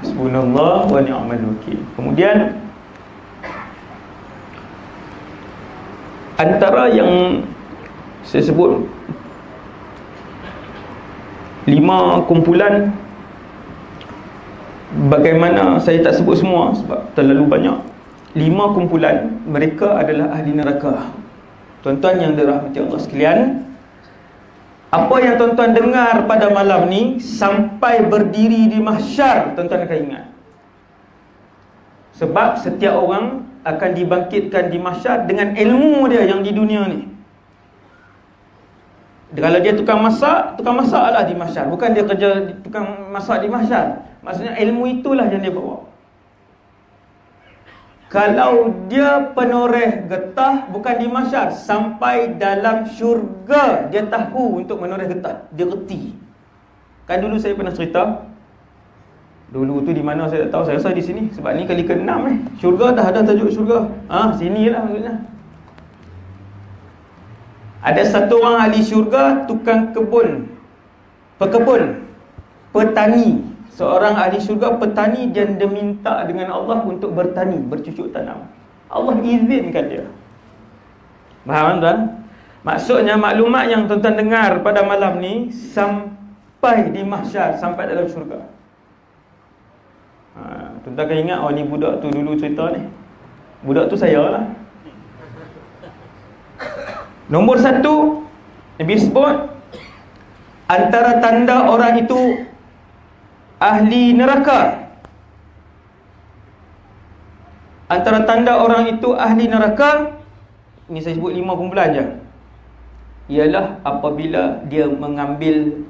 Hasbunallah wa ni'mal wakil. Kemudian antara yang saya sebut 5 kumpulan, bagaimana saya tak sebut semua sebab terlalu banyak. 5 kumpulan mereka adalah ahli neraka. Tuan-tuan yang dirahmati Allah sekalian, apa yang tuan-tuan dengar pada malam ni sampai berdiri di mahsyar, tuan-tuan akan ingat. Sebab setiap orang akan dibangkitkan di mahsyar dengan ilmu dia yang di dunia ni. Kalau dia tukang masak lah di mahsyar. Bukan dia kerja tukang masak di mahsyar. Maksudnya ilmu itulah yang dia bawa. Kalau dia penoreh getah, bukan di mahsyar, sampai dalam syurga dia tahu untuk menoreh getah. Dia reti. Kan dulu saya pernah cerita, dulu tu di mana saya tak tahu, saya rasa di sini. Sebab ni kali ke-6 Syurga dah ada tajuk syurga. Sini lah maksudnya. Ada satu orang ahli syurga, tukang kebun, pekebun, petani. Seorang ahli syurga petani, dia minta dengan Allah untuk bertani, bercucuk tanam. Allah izinkan dia. Faham tuan? Maksudnya maklumat yang tuan-tuan dengar pada malam ni sampai di mahsyar, sampai dalam syurga. Tuan-tuan kan ingat, ni budak tu dulu cerita ni. Budak tu saya lah. Nombor 1, Nabi sebut antara tanda orang itu ahli neraka. Antara tanda orang itu ahli neraka, ini saya sebut 5 kumpulan je, ialah apabila dia mengambil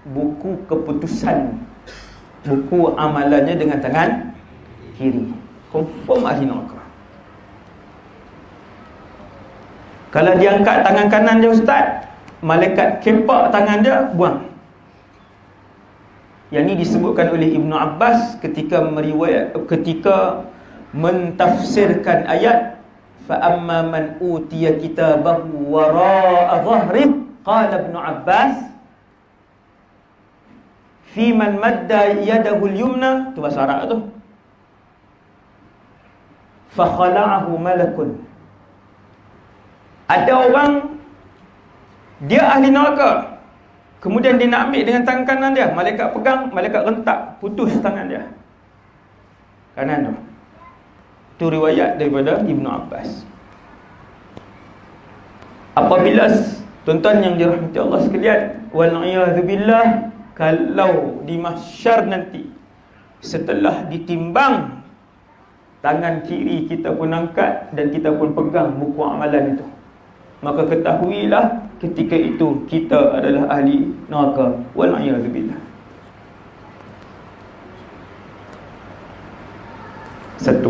buku keputusan, buku amalannya dengan tangan kiri. Confirm ahli neraka. Kalau dia angkat tangan kanan dia, ustaz, malaikat kepak tangan dia, buang. Yang ini disebutkan oleh Ibnu Abbas ketika mentafsirkan ayat fa amma man utiya kitabahu wara'a dhahrih, qala Ibnu Abbas fi man madda yadahu al-yumna, tu bahasa Arab tu, fa khala'ahu malakun. Ada orang dia ahli neraka, kemudian dia nak ambil dengan tangan kanan dia, malaikat pegang, malaikat rentak, putus tangan dia kanan tu. Itu riwayat daripada Ibnu Abbas. Apabila tuan-tuan yang dirahmati Allah sekalian, wal'iyadzubillah, kalau di mahsyar nanti, setelah ditimbang, tangan kiri kita pun angkat dan kita pun pegang buku amalan itu, maka ketahuilah ketika itu kita adalah ahli neraka. Wal'iyadzubillah. 1,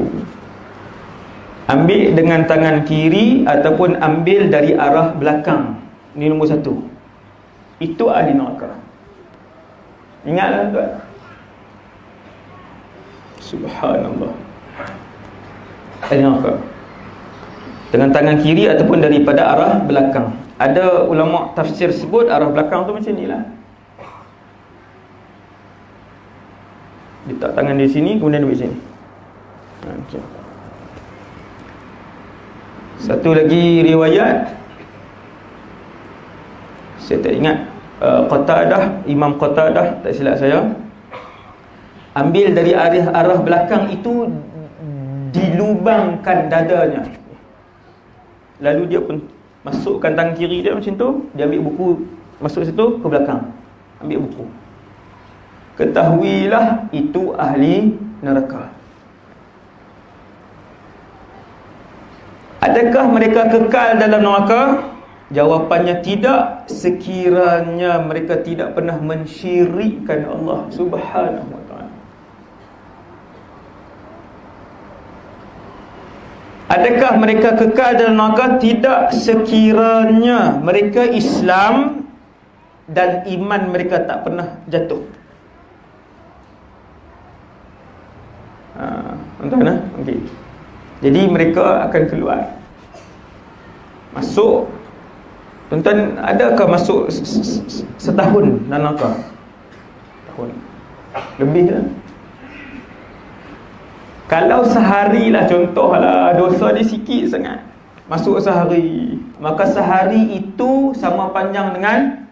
ambil dengan tangan kiri ataupun ambil dari arah belakang. Ini nombor 1. Itu ahli neraka. Ingatlah tuan. Subhanallah. Ahli neraka dengan tangan kiri ataupun daripada arah belakang. Ada ulama tafsir sebut arah belakang tu macam ni lah. Letak tangan di sini, kemudian di sini. Okay. Satu lagi riwayat, saya tak ingat, Qatadah, Imam Qatadah, tak silap saya, ambil dari arah belakang itu, dilubangkan dadanya. Lalu dia pun masukkan tangan kiri dia macam tu, dia ambil buku, masuk situ, ke belakang, ambil buku. Ketahuilah itu ahli neraka. Adakah mereka kekal dalam neraka? Jawapannya tidak, sekiranya mereka tidak pernah mensyirikkan Allah Subhanahu wa ta'ala. Adakah mereka kekal dalam neraka? Tidak, sekiranya mereka Islam dan iman mereka tak pernah jatuh. Tuan-tuan, okey. Jadi mereka akan keluar, masuk. Tuan-tuan, adakah masuk setahun dalam neraka? Tahun lebih lah. Kalau sehari lah, contohlah dosa dia sikit sangat, masuk sehari, maka sehari itu sama panjang dengan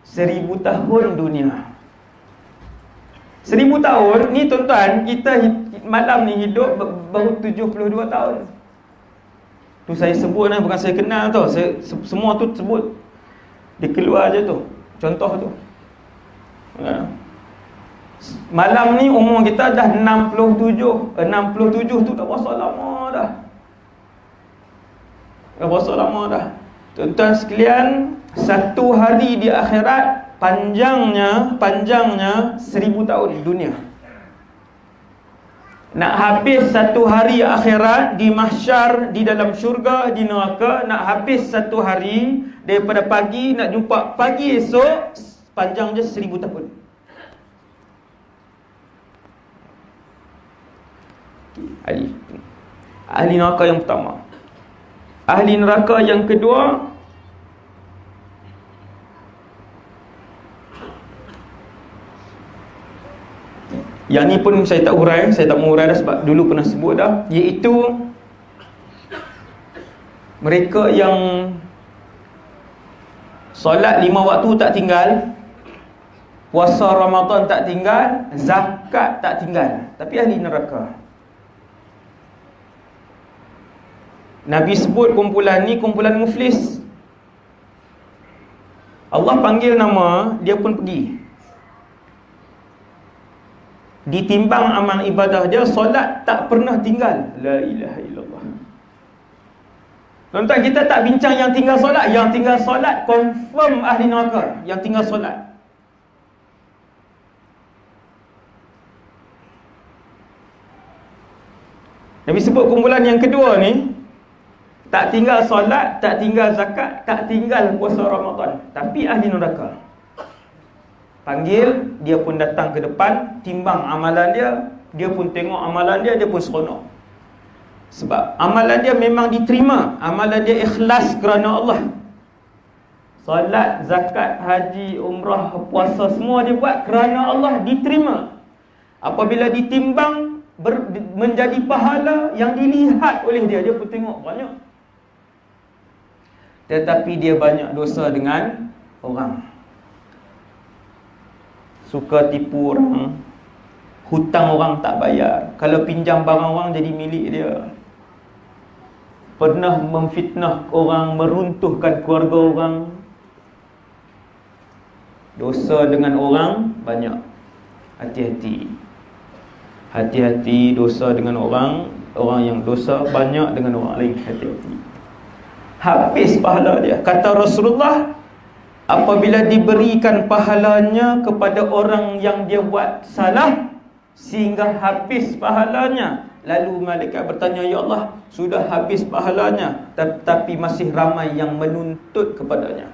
1000 tahun dunia. 1000 tahun ni tuan-tuan, kita malam ni hidup baru 72 tahun. Tu saya sebut lah, bukan saya kenal tau. Semua tu sebut, dia keluar je tu, contoh tu. Malam ni umur kita dah 67. 67 tu dah berapa lama dah. Dah berapa lama dah. Tuan-tuan sekalian, satu hari di akhirat panjangnya 1000 tahun di dunia. Nak habis satu hari akhirat di mahsyar, di dalam syurga, di neraka, nak habis satu hari daripada pagi nak jumpa pagi esok, panjang je 1000 tahun. Ahli neraka yang pertama. Ahli neraka yang kedua, yang ni pun saya tak urai, saya tak mau urai dah sebab dulu pernah sebut dah, iaitu mereka yang solat 5 waktu tak tinggal, puasa Ramadan tak tinggal, zakat tak tinggal, tapi ahli neraka. Nabi sebut kumpulan ni kumpulan muflis. Allah panggil nama, dia pun pergi. Ditimbang amal ibadah dia, solat tak pernah tinggal. La ilaha illallah. Tuan-tuan, kita tak bincang yang tinggal solat. Yang tinggal solat confirm ahli neraka. Yang tinggal solat. Nabi sebut kumpulan yang kedua ni, tak tinggal solat, tak tinggal zakat, tak tinggal puasa Ramadan, tapi ahli neraka. Panggil, dia pun datang ke depan, timbang amalan dia, dia pun tengok amalan dia, dia pun seronok. Sebab amalan dia memang diterima, amalan dia ikhlas kerana Allah. Solat, zakat, haji, umrah, puasa, semua dia buat kerana Allah, diterima. Apabila ditimbang menjadi pahala yang dilihat oleh dia, dia pun tengok banyak. Tetapi dia banyak dosa dengan orang. Suka tipu orang, hutang orang tak bayar, kalau pinjam barang orang jadi milik dia, pernah memfitnah orang, meruntuhkan keluarga orang. Dosa dengan orang banyak. Hati-hati. Hati-hati dosa dengan orang. Orang yang dosa banyak dengan orang lain. Hati-hati. Habis pahala dia. Kata Rasulullah, apabila diberikan pahalanya kepada orang yang dia buat salah sehingga habis pahalanya, lalu malaikat bertanya, ya Allah, sudah habis pahalanya, tetapi masih ramai yang menuntut kepadanya.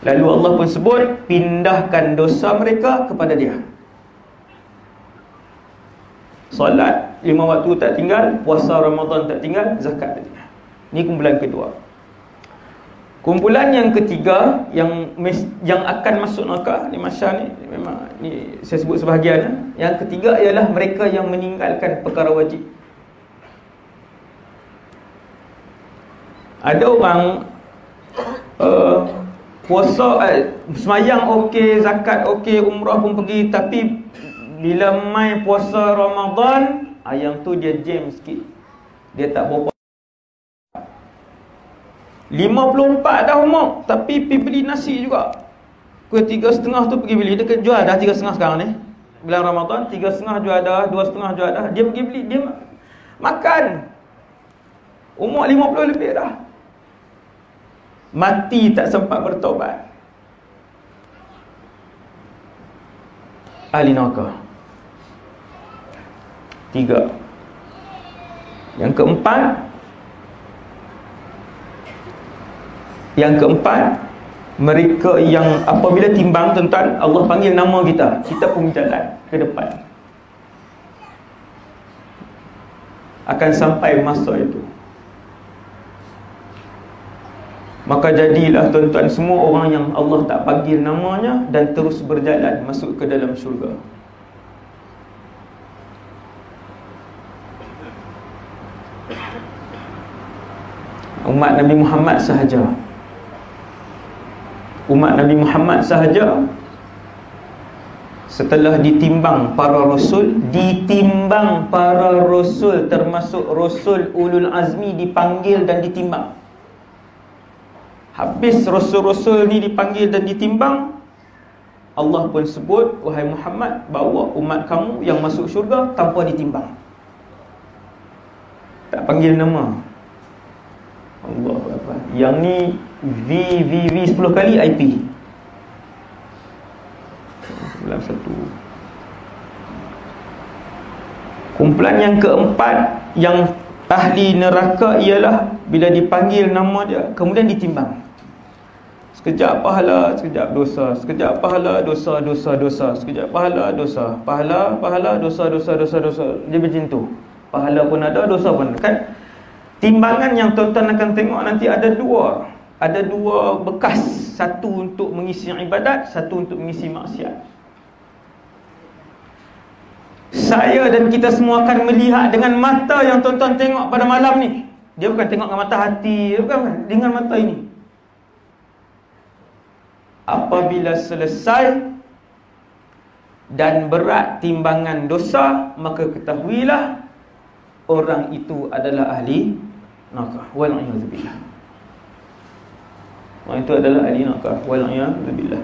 Lalu Allah pun sebut, pindahkan dosa mereka kepada dia. Solat 5 waktu tak tinggal, puasa Ramadan tak tinggal, zakat tak tinggal. Ini kumpulan kedua. Kumpulan yang ketiga yang akan masuk neraka ni, masyarakat ni, memang ni saya sebut sebahagian. Yang ketiga ialah mereka yang meninggalkan perkara wajib. Ada orang puasa, semayang okey, zakat okey, umrah pun pergi, tapi bila mai puasa Ramadan, yang tu dia jam sikit. Dia tak berapa 54 dah umur, tapi pergi beli nasi juga. Kuih 3,5 tu pergi beli. Dia jual dah 3,5 sekarang ni. Bulan Ramadan 3,5 jual dah, 2,5 jual dah. Dia pergi beli, dia makan. Umur 50 lebih dah. Mati tak sempat bertaubat. Ahli neraka. 3. Yang keempat, mereka yang apabila timbang, tuan-tuan, Allah panggil nama kita, kita pun jalan ke depan. Akan sampai masa itu. Maka jadilah tuan-tuan semua orang yang Allah tak panggil namanya dan terus berjalan masuk ke dalam syurga. Umat Nabi Muhammad sahaja. Umat Nabi Muhammad sahaja, setelah ditimbang para rasul, termasuk rasul ulul azmi dipanggil dan ditimbang. Habis rasul-rasul ni dipanggil dan ditimbang, Allah pun sebut, wahai Muhammad, bawa umat kamu yang masuk syurga tanpa ditimbang. Tak panggil nama. Allahu Akbar. Yang ni V 10 kali IP. Dalam satu. Kumpulan yang keempat yang ahli neraka ialah bila dipanggil nama dia kemudian ditimbang. Sekejap pahala, sekejap dosa, sekejap pahala, dosa, sekejap pahala, dosa, pahala, dosa. Dia macam tu. Pahala pun ada, dosa pun ada. Kan timbangan yang tuan-tuan akan tengok nanti ada dua. Ada dua bekas, satu untuk mengisi ibadat, satu untuk mengisi maksiat. Saya dan kita semua akan melihat dengan mata yang tuan-tuan tengok pada malam ni. Dia bukan tengok dengan mata hati, bukan, dengan mata ini. Apabila selesai dan berat timbangan dosa, maka ketahuilah orang itu adalah ahli neraka. Wal a'yadzu billah. Orang itu adalah ahli neraka. Wal a'yadzu billah.